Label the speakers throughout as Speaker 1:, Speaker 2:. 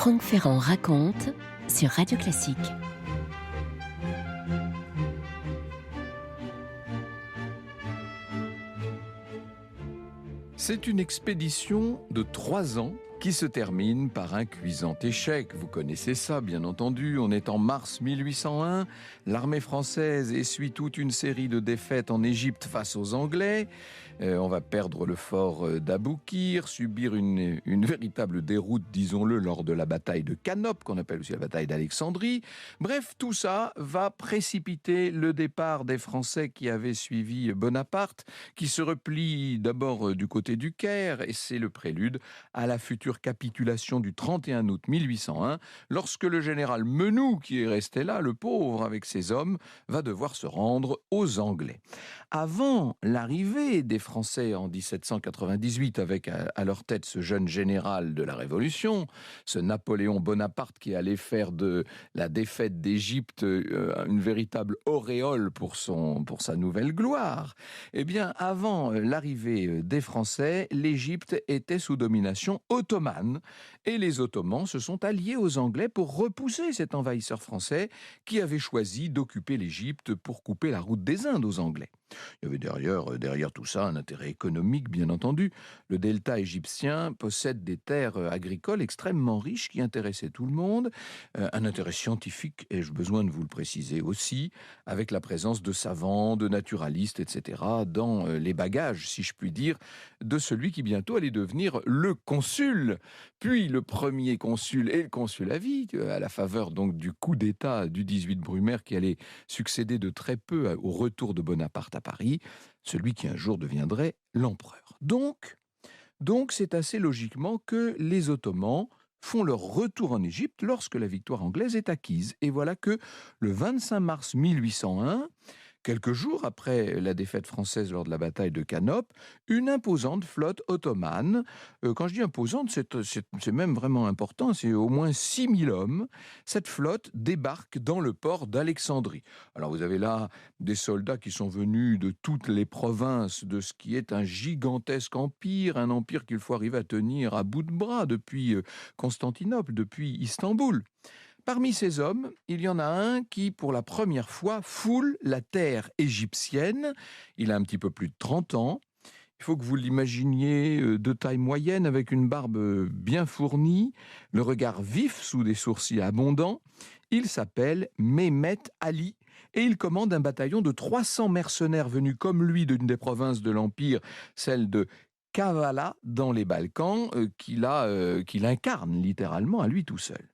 Speaker 1: Franck Ferrand raconte sur Radio Classique.
Speaker 2: C'est une expédition de 3 ans qui se termine par un cuisant échec. Vous connaissez ça, bien entendu. On est en mars 1801. L'armée française essuie toute une série de défaites en Égypte face aux Anglais. On va perdre le fort d'Aboukir, subir une véritable déroute, disons-le, lors de la bataille de Canop, qu'on appelle aussi la bataille d'Alexandrie. Bref, tout ça va précipiter le départ des Français qui avaient suivi Bonaparte, qui se replient d'abord du côté du Caire, et c'est le prélude à la future capitulation du 31 août 1801, lorsque le général Menou, qui est resté là, le pauvre, avec ses hommes, va devoir se rendre aux Anglais. Avant l'arrivée des Français en 1798, avec à leur tête ce jeune général de la Révolution, ce Napoléon Bonaparte qui allait faire de la défaite d'Égypte une véritable auréole pour sa nouvelle gloire, eh bien, avant l'arrivée des Français, l'Égypte était sous domination ottomane et les Ottomans se sont alliés aux Anglais pour repousser cet envahisseur français qui avait choisi d'occuper l'Égypte pour couper la route des Indes aux Anglais. Il y avait derrière tout ça un intérêt économique, bien entendu. Le delta égyptien possède des terres agricoles extrêmement riches qui intéressaient tout le monde. Un intérêt scientifique, ai-je besoin de vous le préciser aussi, avec la présence de savants, de naturalistes, etc., dans les bagages, si je puis dire, de celui qui bientôt allait devenir le consul, puis le premier consul et le consul à vie, à la faveur donc du coup d'État du 18 Brumaire qui allait succéder de très peu au retour de Bonaparte à Paris, celui qui un jour deviendrait l'empereur. Donc c'est assez logiquement que les Ottomans font leur retour en Égypte lorsque la victoire anglaise est acquise. Et voilà que le 25 mars 1801, quelques jours après la défaite française lors de la bataille de Canop, une imposante flotte ottomane, quand je dis imposante, c'est même vraiment important, c'est au moins 6000 hommes, cette flotte débarque dans le port d'Alexandrie. Alors vous avez là des soldats qui sont venus de toutes les provinces de ce qui est un gigantesque empire, un empire qu'il faut arriver à tenir à bout de bras depuis Constantinople, depuis Istanbul. Parmi ces hommes, il y en a un qui, pour la première fois, foule la terre égyptienne. Il a un petit peu plus de 30 ans. Il faut que vous l'imaginiez de taille moyenne, avec une barbe bien fournie, le regard vif sous des sourcils abondants. Il s'appelle Mehmet Ali et il commande un bataillon de 300 mercenaires venus comme lui d'une des provinces de l'Empire, celle de Kavala dans les Balkans, qu'il incarne littéralement à lui tout seul.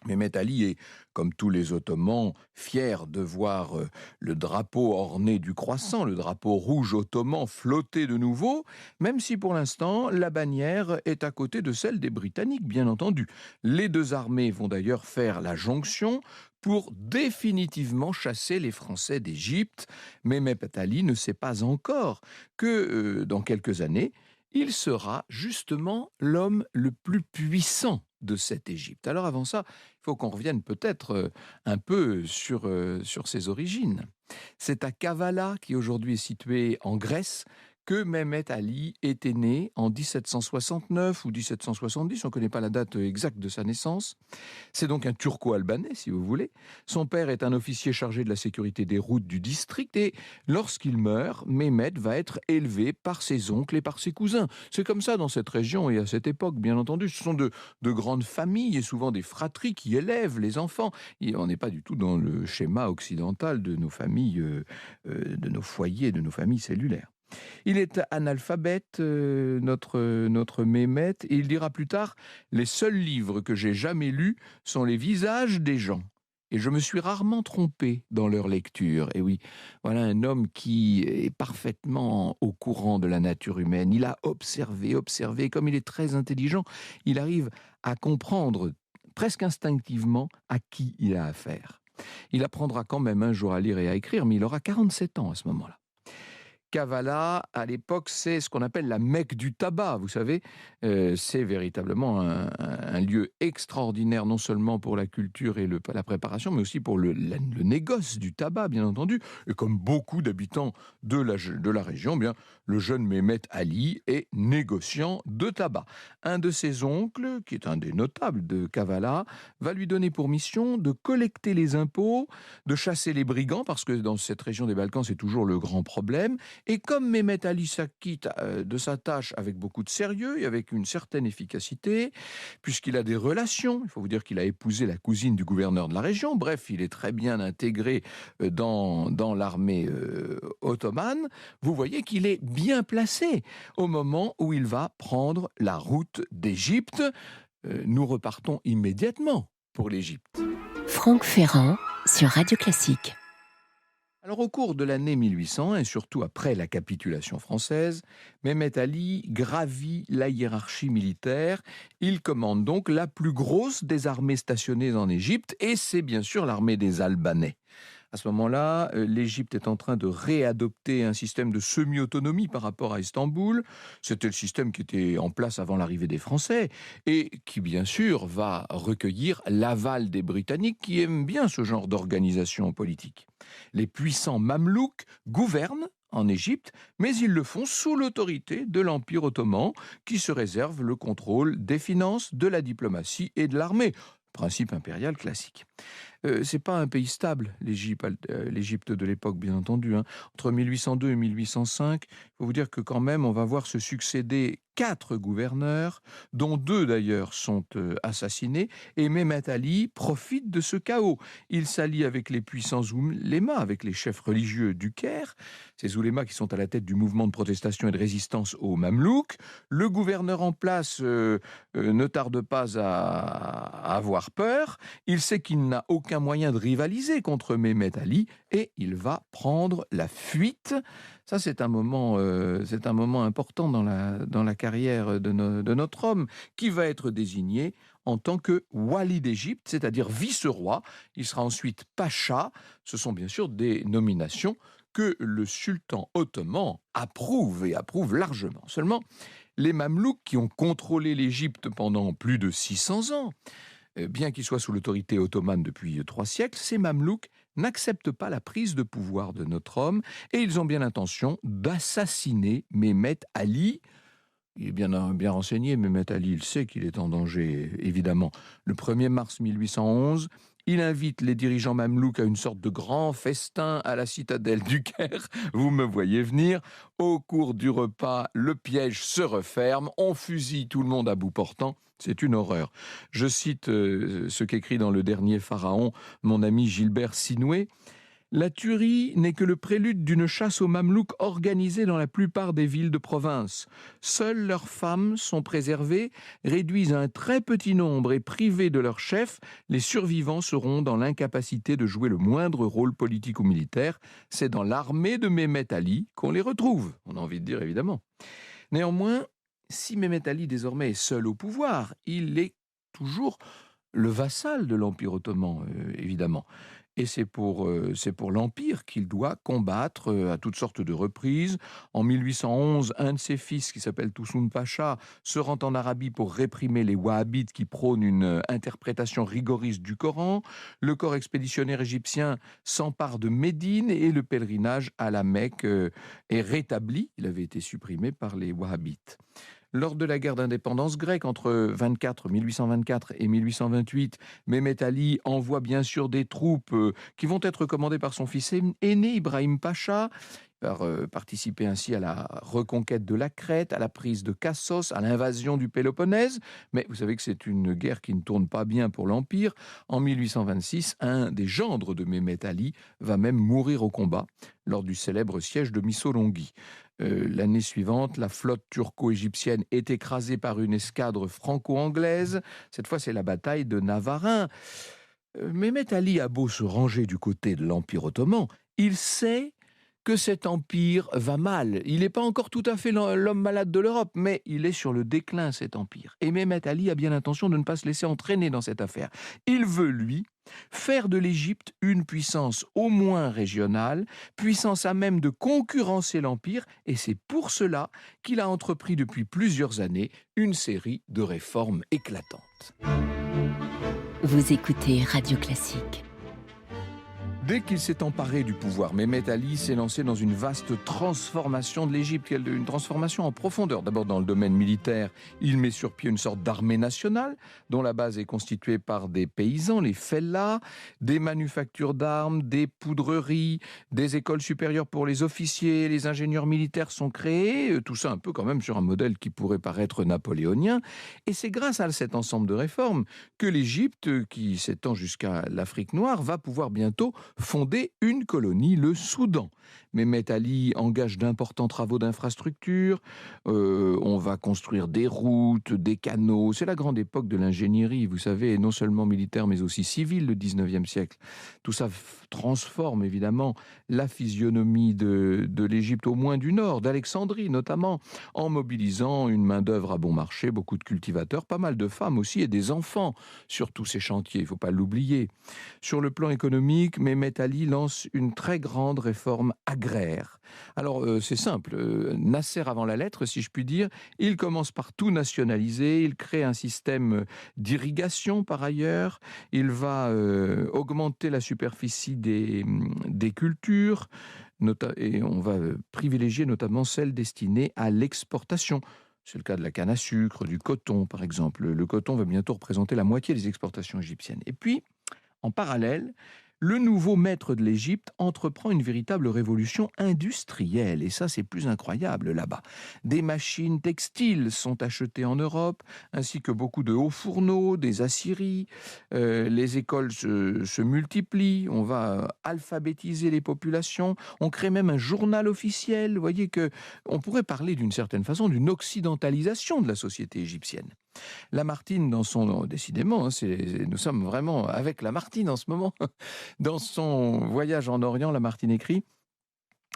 Speaker 2: Mehmet Ali est, comme tous les Ottomans, fier de voir le drapeau orné du croissant, le drapeau rouge ottoman flotter de nouveau, même si pour l'instant la bannière est à côté de celle des Britanniques, bien entendu. Les deux armées vont d'ailleurs faire la jonction pour définitivement chasser les Français d'Égypte. Mais Mehmet Ali ne sait pas encore que dans quelques années, il sera justement l'homme le plus puissant de cette Égypte. Alors avant ça, il faut qu'on revienne peut-être un peu sur ses origines. C'est à Kavala, qui aujourd'hui est situé en Grèce, que Mehmet Ali était né en 1769 ou 1770, on ne connaît pas la date exacte de sa naissance. C'est donc un turco-albanais, si vous voulez. Son père est un officier chargé de la sécurité des routes du district et lorsqu'il meurt, Mehmet va être élevé par ses oncles et par ses cousins. C'est comme ça dans cette région et à cette époque, bien entendu. Ce sont de grandes familles et souvent des fratries qui élèvent les enfants. Et on n'est pas du tout dans le schéma occidental de nos familles, de nos foyers, de nos familles cellulaires. Il est analphabète, notre Mehmet, et il dira plus tard « Les seuls livres que j'ai jamais lus sont les visages des gens. Et je me suis rarement trompé dans leur lecture. » Et oui, voilà un homme qui est parfaitement au courant de la nature humaine. Il a observé, comme il est très intelligent, il arrive à comprendre presque instinctivement à qui il a affaire. Il apprendra quand même un jour à lire et à écrire, mais il aura 47 ans à ce moment-là. Kavala, à l'époque, c'est ce qu'on appelle la Mecque du tabac. Vous savez, c'est véritablement un lieu extraordinaire, non seulement pour la culture et la préparation, mais aussi pour le négoce du tabac, bien entendu. Et comme beaucoup d'habitants de la région, eh bien, le jeune Mehmet Ali est négociant de tabac. Un de ses oncles, qui est un des notables de Kavala, va lui donner pour mission de collecter les impôts, de chasser les brigands, parce que dans cette région des Balkans, c'est toujours le grand problème. Et comme Mehmet Ali s'acquitte de sa tâche avec beaucoup de sérieux et avec une certaine efficacité, puisqu'il a des relations, il faut vous dire qu'il a épousé la cousine du gouverneur de la région, bref, il est très bien intégré dans l'armée ottomane, vous voyez qu'il est bien placé au moment où il va prendre la route d'Égypte. Nous repartons immédiatement pour l'Égypte.
Speaker 1: Franck Ferrand sur Radio Classique.
Speaker 2: Alors au cours de l'année 1800 et surtout après la capitulation française, Mehmet Ali gravit la hiérarchie militaire. Il commande donc la plus grosse des armées stationnées en Égypte et c'est bien sûr l'armée des Albanais. À ce moment-là, l'Égypte est en train de réadopter un système de semi-autonomie par rapport à Istanbul. C'était le système qui était en place avant l'arrivée des Français et qui, bien sûr, va recueillir l'aval des Britanniques qui aiment bien ce genre d'organisation politique. Les puissants Mamelouks gouvernent en Égypte, mais ils le font sous l'autorité de l'Empire ottoman qui se réserve le contrôle des finances, de la diplomatie et de l'armée. Principe impérial classique. C'est pas un pays stable, l'Égypte de l'époque, bien entendu. Entre 1802 et 1805, il faut vous dire que quand même, on va voir se succéder 4 gouverneurs, dont 2 d'ailleurs sont assassinés, et Mehmet Ali profite de ce chaos. Il s'allie avec les puissants oulémas, avec les chefs religieux du Caire, ces oulémas qui sont à la tête du mouvement de protestation et de résistance aux Mamelouks. Le gouverneur en place ne tarde pas à avoir peur. Il sait qu'il n'a aucun moyen de rivaliser contre Mehmet Ali et il va prendre la fuite. Ça, c'est un moment important dans la carrière de notre homme, qui va être désigné en tant que wali d'Égypte, c'est-à-dire vice-roi. Il sera ensuite pacha. Ce sont bien sûr des nominations que le sultan ottoman approuve et approuve largement. Seulement, les Mamelouks qui ont contrôlé l'Égypte pendant plus de 600 ans, bien qu'ils soient sous l'autorité ottomane depuis 3 siècles, ces Mamelouks n'acceptent pas la prise de pouvoir de notre homme et ils ont bien l'intention d'assassiner Mehmet Ali. Il est bien renseigné, Mehmet Ali, il sait qu'il est en danger, évidemment. Le 1er mars 1811, il invite les dirigeants mamelouks à une sorte de grand festin à la citadelle du Caire. Vous me voyez venir. Au cours du repas, le piège se referme. On fusille tout le monde à bout portant. C'est une horreur. Je cite ce qu'écrit dans Le Dernier Pharaon mon ami Gilbert Sinoué. La tuerie n'est que le prélude d'une chasse aux Mamelouks organisée dans la plupart des villes de province. Seules leurs femmes sont préservées, réduites à un très petit nombre et privées de leur chef, les survivants seront dans l'incapacité de jouer le moindre rôle politique ou militaire. C'est dans l'armée de Mehmet Ali qu'on les retrouve, on a envie de dire évidemment. Néanmoins, si Mehmet Ali désormais est seul au pouvoir, il est toujours le vassal de l'Empire ottoman, évidemment. Et c'est pour l'Empire qu'il doit combattre à toutes sortes de reprises. En 1811, un de ses fils, qui s'appelle Toussoun Pacha, se rend en Arabie pour réprimer les wahhabites qui prônent une interprétation rigoriste du Coran. Le corps expéditionnaire égyptien s'empare de Médine et le pèlerinage à la Mecque est rétabli. Il avait été supprimé par les wahhabites. Lors de la guerre d'indépendance grecque entre 1824 et 1828, Mehmet Ali envoie bien sûr des troupes qui vont être commandées par son fils aîné, Ibrahim Pacha, par participer ainsi à la reconquête de la Crète, à la prise de Kassos, à l'invasion du Péloponnèse. Mais vous savez que c'est une guerre qui ne tourne pas bien pour l'Empire. En 1826, un des gendres de Mehmet Ali va même mourir au combat lors du célèbre siège de Missolonghi. L'année suivante, la flotte turco-égyptienne est écrasée par une escadre franco-anglaise. Cette fois, c'est la bataille de Navarin. Mehmet Ali a beau se ranger du côté de l'Empire ottoman, il sait que cet empire va mal. Il n'est pas encore tout à fait l'homme malade de l'Europe, mais il est sur le déclin, cet empire. Et Mehmet Ali a bien l'intention de ne pas se laisser entraîner dans cette affaire. Il veut, lui, faire de l'Égypte une puissance au moins régionale, puissance à même de concurrencer l'Empire, et c'est pour cela qu'il a entrepris depuis plusieurs années une série de réformes éclatantes.
Speaker 1: Vous écoutez Radio Classique.
Speaker 2: Dès qu'il s'est emparé du pouvoir, Mehmet Ali s'est lancé dans une vaste transformation de l'Égypte, une transformation en profondeur. D'abord dans le domaine militaire, il met sur pied une sorte d'armée nationale dont la base est constituée par des paysans, les fellahs, des manufactures d'armes, des poudreries, des écoles supérieures pour les officiers, les ingénieurs militaires sont créés, tout ça un peu quand même sur un modèle qui pourrait paraître napoléonien. Et c'est grâce à cet ensemble de réformes que l'Égypte, qui s'étend jusqu'à l'Afrique noire, va pouvoir bientôt fonder une colonie, le Soudan. Mehmet Ali engage d'importants travaux d'infrastructure. On va construire des routes, des canaux. C'est la grande époque de l'ingénierie, vous savez, non seulement militaire mais aussi civile, le 19e siècle. Tout ça transforme évidemment la physionomie de l'Égypte, au moins du nord, d'Alexandrie notamment, en mobilisant une main-d'œuvre à bon marché, beaucoup de cultivateurs, pas mal de femmes aussi et des enfants sur tous ces chantiers, il ne faut pas l'oublier. Sur le plan économique, Mehmet Ali lance une très grande réforme agraire. Alors c'est simple, Nasser avant la lettre, si je puis dire, il commence par tout nationaliser, il crée un système d'irrigation par ailleurs, il va augmenter la superficie des cultures, et on va privilégier notamment celles destinées à l'exportation. C'est le cas de la canne à sucre, du coton par exemple. Le coton va bientôt représenter la moitié des exportations égyptiennes. Et puis, en parallèle, le nouveau maître de l'Égypte entreprend une véritable révolution industrielle. Et ça, c'est plus incroyable là-bas. Des machines textiles sont achetées en Europe, ainsi que beaucoup de hauts fourneaux, des aciéries. Les écoles se multiplient. On va alphabétiser les populations. On crée même un journal officiel. Vous voyez qu'on pourrait parler d'une certaine façon d'une occidentalisation de la société égyptienne. Lamartine, décidément, nous sommes vraiment avec Lamartine en ce moment. Dans son voyage en Orient, Lamartine écrit: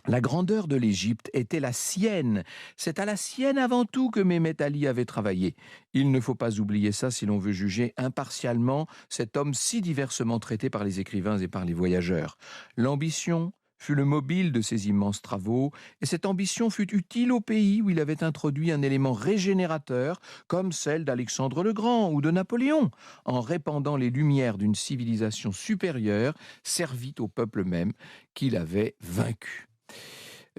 Speaker 2: la grandeur de l'Égypte était la sienne. C'est à la sienne avant tout que Mehmet Ali avait travaillé. Il ne faut pas oublier ça si l'on veut juger impartialement cet homme si diversement traité par les écrivains et par les voyageurs. L'ambition fut le mobile de ses immenses travaux, et cette ambition fut utile au pays où il avait introduit un élément régénérateur, comme celle d'Alexandre le Grand ou de Napoléon, en répandant les lumières d'une civilisation supérieure, servie au peuple même qu'il avait vaincu.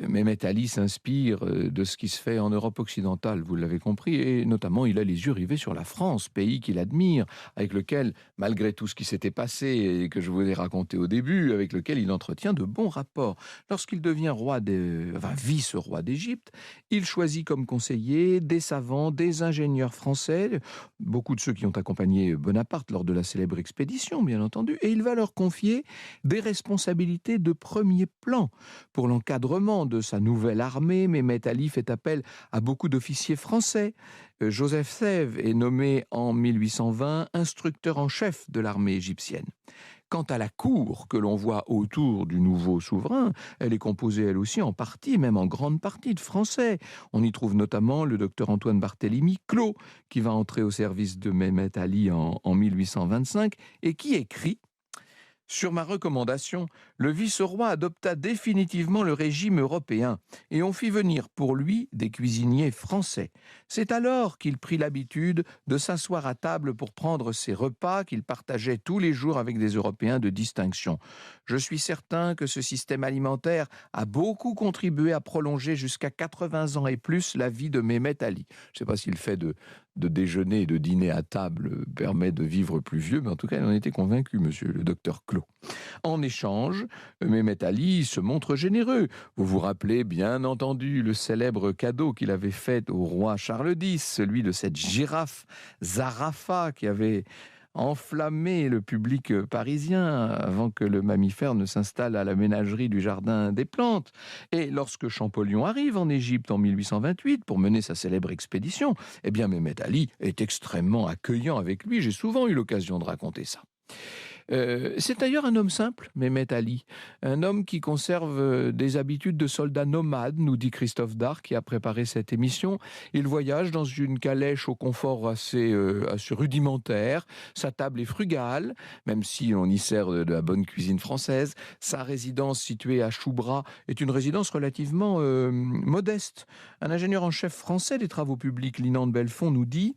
Speaker 2: Mehmet Ali s'inspire de ce qui se fait en Europe occidentale, vous l'avez compris, et notamment il a les yeux rivés sur la France, pays qu'il admire, avec lequel, malgré tout ce qui s'était passé et que je vous ai raconté au début, avec lequel il entretient de bons rapports. Lorsqu'il devient vice-roi d'Égypte, il choisit comme conseillers des savants, des ingénieurs français, beaucoup de ceux qui ont accompagné Bonaparte lors de la célèbre expédition, bien entendu, et il va leur confier des responsabilités de premier plan pour l'encadrement de sa nouvelle armée. Mehmet Ali fait appel à beaucoup d'officiers français. Joseph Sève est nommé en 1820 instructeur en chef de l'armée égyptienne. Quant à la cour que l'on voit autour du nouveau souverain, elle est composée elle aussi en partie, même en grande partie, de Français. On y trouve notamment le docteur Antoine Barthélemy Clos, qui va entrer au service de Mehmet Ali en 1825 et qui écrit: sur ma recommandation, le vice-roi adopta définitivement le régime européen et on fit venir pour lui des cuisiniers français. C'est alors qu'il prit l'habitude de s'asseoir à table pour prendre ses repas qu'il partageait tous les jours avec des Européens de distinction. Je suis certain que ce système alimentaire a beaucoup contribué à prolonger jusqu'à 80 ans et plus la vie de Mehmet Ali. Je ne sais pas si le fait de déjeuner et de dîner à table permet de vivre plus vieux, mais en tout cas, il en était convaincu, monsieur le docteur Clos. En échange, Mehmet Ali se montre généreux. Vous vous rappelez bien entendu le célèbre cadeau qu'il avait fait au roi Charles X, celui de cette girafe Zarafa qui avait enflammé le public parisien avant que le mammifère ne s'installe à la ménagerie du Jardin des Plantes. Et lorsque Champollion arrive en Égypte en 1828 pour mener sa célèbre expédition, eh bien Mehmet Ali est extrêmement accueillant avec lui. J'ai souvent eu l'occasion de raconter ça. C'est d'ailleurs un homme simple, Mehmet Ali. Un homme qui conserve des habitudes de soldat nomade, nous dit Christophe Darc, qui a préparé cette émission. Il voyage dans une calèche au confort assez rudimentaire. Sa table est frugale, même si on y sert de la bonne cuisine française. Sa résidence située à Choubra est une résidence relativement modeste. Un ingénieur en chef français des travaux publics, Linan de Belfond, nous dit: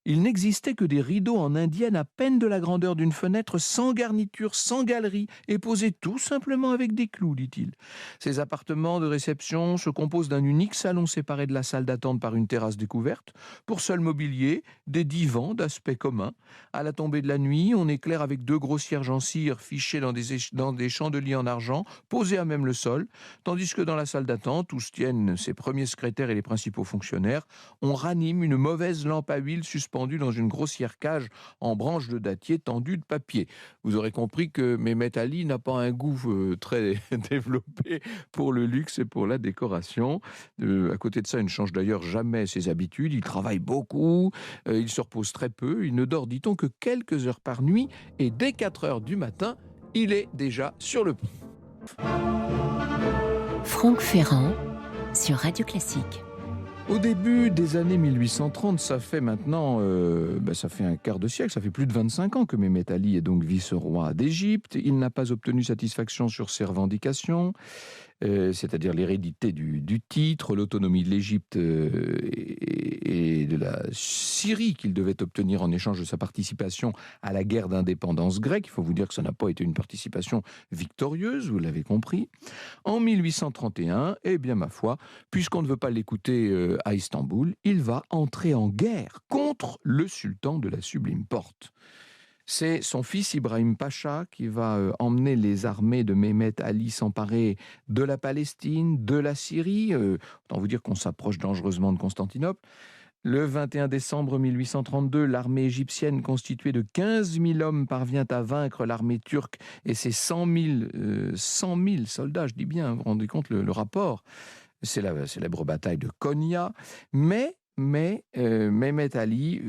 Speaker 2: il n'existait que des rideaux en indienne à peine de la grandeur d'une fenêtre, sans garniture, sans galerie, et posés tout simplement avec des clous, dit-il. Ces appartements de réception se composent d'un unique salon séparé de la salle d'attente par une terrasse découverte. Pour seul mobilier, des divans d'aspect commun. À la tombée de la nuit, on éclaire avec 2 gros cierges en cire fichés dans des chandeliers en argent, posés à même le sol, tandis que dans la salle d'attente, où se tiennent ses premiers secrétaires et les principaux fonctionnaires, on ranime une mauvaise lampe à huile suspendue dans une grossière cage en branche de dattier tendue de papier. Vous aurez compris que Mehmet Ali n'a pas un goût très développé pour le luxe et pour la décoration. À côté de ça, il ne change d'ailleurs jamais ses habitudes. Il travaille beaucoup, il se repose très peu, il ne dort, dit-on, que quelques heures par nuit, et dès 4 heures du matin, il est déjà sur le pont.
Speaker 1: Franck Ferrand sur Radio Classique.
Speaker 2: Au début des années 1830, ça fait maintenant ça fait un quart de siècle, ça fait plus de 25 ans que Mehmet Ali est donc vice-roi d'Égypte. Il n'a pas obtenu satisfaction sur ses revendications, c'est-à-dire l'hérédité du titre, l'autonomie de l'Égypte et de la Syrie qu'il devait obtenir en échange de sa participation à la guerre d'indépendance grecque. Il faut vous dire que ça n'a pas été une participation victorieuse, vous l'avez compris. En 1831, eh bien ma foi, puisqu'on ne veut pas l'écouter à Istanbul, il va entrer en guerre contre le sultan de la Sublime Porte. C'est son fils Ibrahim Pacha qui va emmener les armées de Mehmet Ali s'emparer de la Palestine, de la Syrie. Autant vous dire qu'on s'approche dangereusement de Constantinople. Le 21 décembre 1832, l'armée égyptienne constituée de 15 000 hommes parvient à vaincre l'armée turque et ses 100 000 soldats, je dis bien, vous vous rendez compte le rapport. C'est la célèbre bataille de Konya, mais Mehmet Ali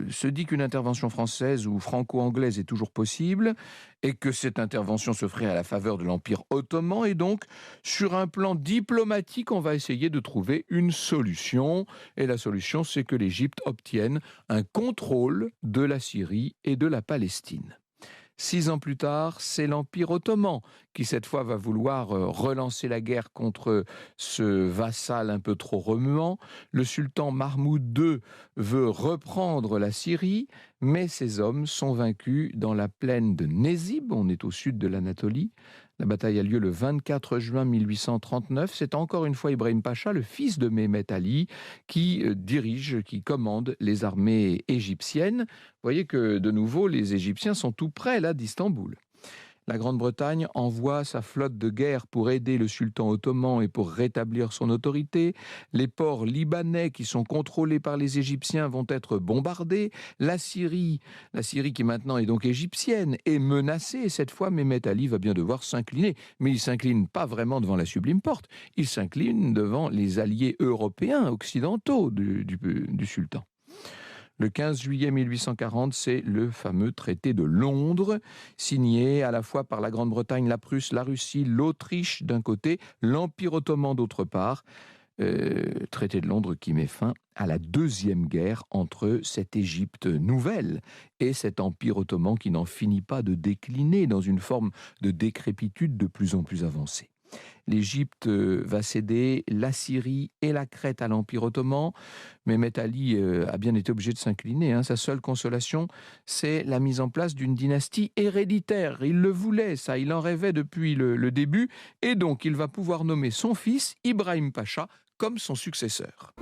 Speaker 2: se dit qu'une intervention française ou franco-anglaise est toujours possible et que cette intervention se ferait à la faveur de l'Empire ottoman, et donc sur un plan diplomatique on va essayer de trouver une solution, et la solution c'est que l'Égypte obtienne un contrôle de la Syrie et de la Palestine. 6 ans plus tard, c'est l'Empire ottoman qui, cette fois, va vouloir relancer la guerre contre ce vassal un peu trop remuant. Le sultan Mahmoud II veut reprendre la Syrie, mais ses hommes sont vaincus dans la plaine de Nezib, on est au sud de l'Anatolie. La bataille a lieu le 24 juin 1839. C'est encore une fois Ibrahim Pacha, le fils de Mehmet Ali, qui qui commande les armées égyptiennes. Vous voyez que, de nouveau, les Égyptiens sont tout près là d'Istanbul. La Grande-Bretagne envoie sa flotte de guerre pour aider le sultan ottoman et pour rétablir son autorité. Les ports libanais qui sont contrôlés par les Égyptiens vont être bombardés. La Syrie qui maintenant est donc égyptienne, est menacée. Et cette fois, Mehmet Ali va bien devoir s'incliner. Mais il ne s'incline pas vraiment devant la Sublime Porte. Il s'incline devant les alliés européens, occidentaux du sultan. Le 15 juillet 1840, c'est le fameux traité de Londres, signé à la fois par la Grande-Bretagne, la Prusse, la Russie, l'Autriche d'un côté, l'Empire ottoman d'autre part. Traité de Londres qui met fin à la deuxième guerre entre cette Égypte nouvelle et cet Empire ottoman qui n'en finit pas de décliner dans une forme de décrépitude de plus en plus avancée. L'Égypte va céder la Syrie et la Crète à l'Empire ottoman. Mehmet Ali a bien été obligé de s'incliner. Sa seule consolation, c'est la mise en place d'une dynastie héréditaire. Il le voulait, ça, il en rêvait depuis le début. Et donc, il va pouvoir nommer son fils, Ibrahim Pacha, comme son successeur.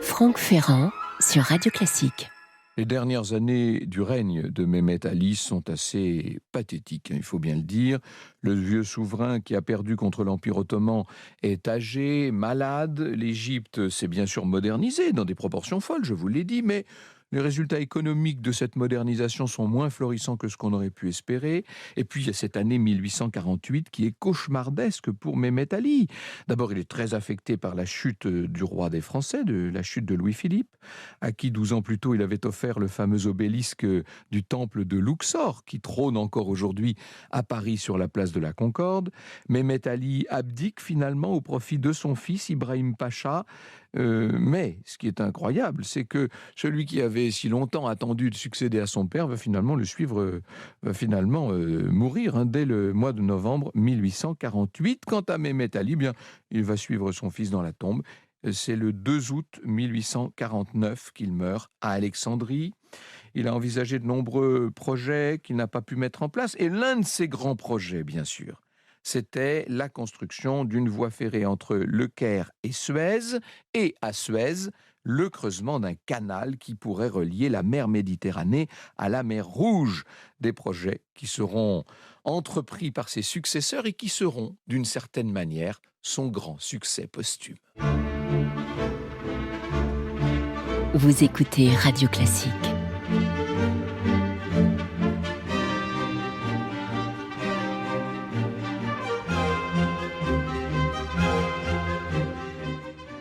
Speaker 1: Franck Ferrand sur Radio Classique.
Speaker 2: Les dernières années du règne de Mehmet Ali sont assez pathétiques, il faut bien le dire. Le vieux souverain qui a perdu contre l'Empire ottoman est âgé, malade. L'Égypte s'est bien sûr modernisée dans des proportions folles, je vous l'ai dit, mais Les résultats économiques de cette modernisation sont moins florissants que ce qu'on aurait pu espérer. Et puis, il y a cette année 1848 qui est cauchemardesque pour Mehmet Ali. D'abord, il est très affecté par la chute du roi des Français, de la chute de Louis-Philippe, à qui 12 ans plus tôt, il avait offert le fameux obélisque du temple de Luxor, qui trône encore aujourd'hui à Paris sur la place de la Concorde. Mehmet Ali abdique finalement au profit de son fils Ibrahim Pacha. Mais ce qui est incroyable, c'est que celui qui avait si longtemps attendu de succéder à son père va finalement le suivre, mourir dès le mois de novembre 1848. Quant à Mehmet Ali, bien, il va suivre son fils dans la tombe. C'est le 2 août 1849 qu'il meurt à Alexandrie. Il a envisagé de nombreux projets qu'il n'a pas pu mettre en place. Et l'un de ces grands projets, bien sûr, c'était la construction d'une voie ferrée entre Le Caire et Suez, et à Suez, le creusement d'un canal qui pourrait relier la mer Méditerranée à la mer Rouge. Des projets qui seront entrepris par ses successeurs et qui seront, d'une certaine manière, son grand succès posthume.
Speaker 1: Vous écoutez Radio Classique.